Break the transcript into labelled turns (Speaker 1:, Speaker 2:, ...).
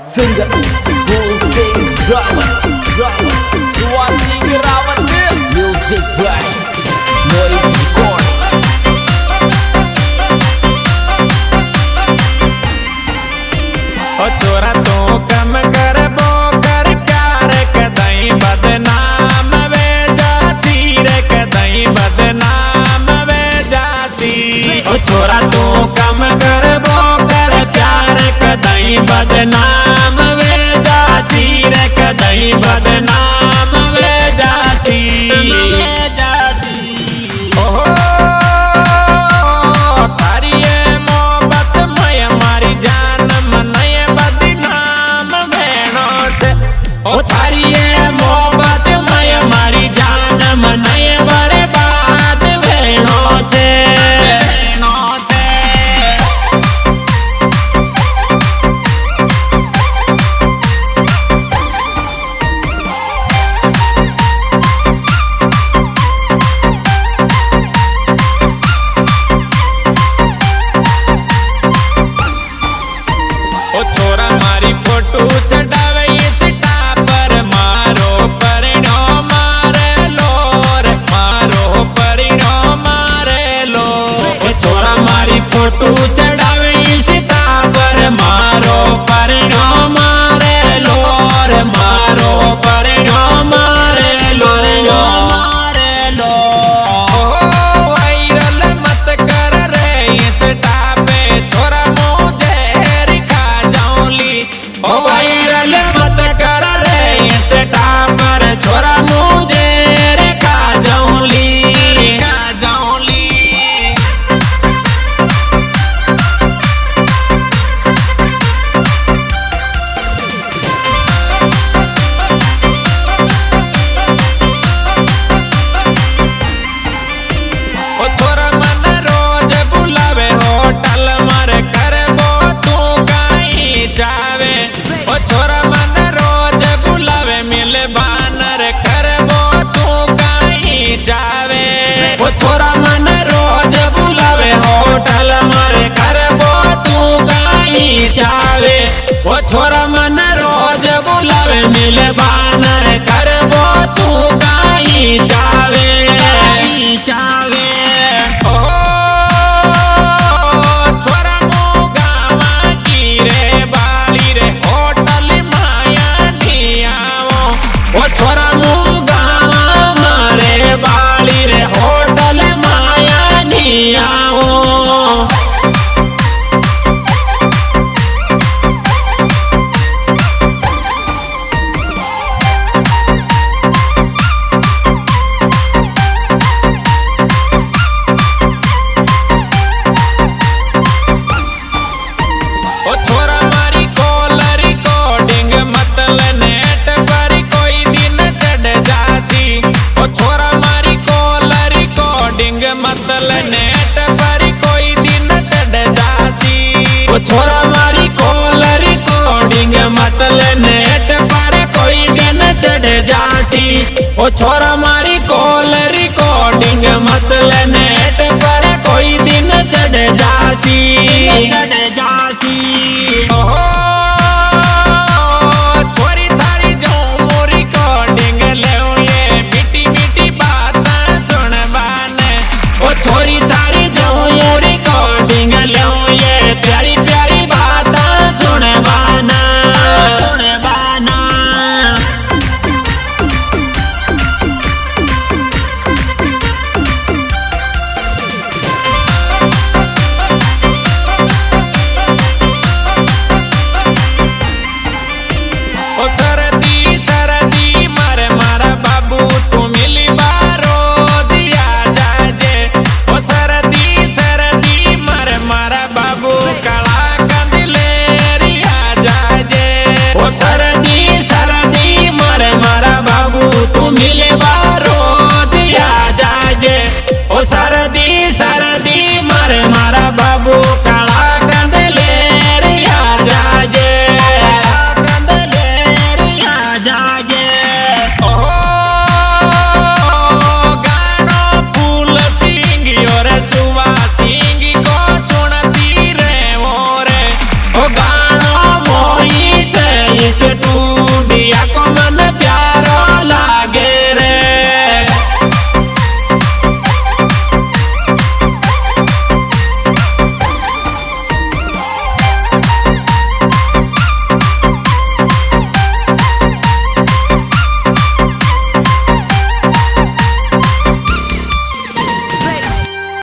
Speaker 1: Singer Golden Rawat Swasing Rawat Music by Noise Records.
Speaker 2: ओ छोरा तो कम कर बो कर प्यार कदई बदनाम वे जाती रे कदई बदनाम वे जाती। ओ छोरा तो कम कर बो कर प्यार कदई बदनाम वे जाती रे कदई बदनाम वे जाती। ओहो थारी ये मोहब्बत मैं हमारी जान मनाए बदनाम भेणो छे। ओ थारी ये मोहब्बत मैं हमारी जान मनाए बर्बाद भेणो छे। ओ छोरा मारी फोटो चढ़ावे इंस्टा पर मारो परिणो मारे लो रे मारो परिणो मारे लो। ओ छोरा मारी फोटो चढ़ावे इंस्टा पर मारो परिणो मारे लो रे मारो परिणो मारे लो मारे लो। ओ वायरल मत कर रे इंस्टा पे छोरा मुझे ओ वायरल मत कर रे इंस्टा पर छोरा मुझे रे खा जाऊंली। ओ छोरा मन रोज बुलावे होटल मर करबो तू कहीं जावे। ओ छोरा मन रोज बुलावे मिल बानर करबो तू कहीं जावे। ओ छोरा मन रोज बुलावे होटल मर करबो तू कहीं जावे। ओ छोरा मन रोज बुलावे मिल बानर करबो तू कहीं जावे। ओ छोरा मुगावा की रे बाली रे होटल माया नहीं आवो। ओ छोरा मुगावा मारे बाली रे होटल माया नहीं आवो। ओ छोरा मारी कॉल रिकॉर्डिंग मतलब नेट पर कोई दिन चढ़ जासी। ओ छोरा मारी कॉल रिकॉर्डिंग मतलब नेट पर कोई दिन चढ़ जासी। ओ छोरा मारी कॉल रिकॉर्डिंग मतलब नेट पर कोई दिन चढ़ जासी। ओ छोरा मारी कॉल रिकॉर्डिंग मतलब नेट पर कोई दिन चढ़ जासी।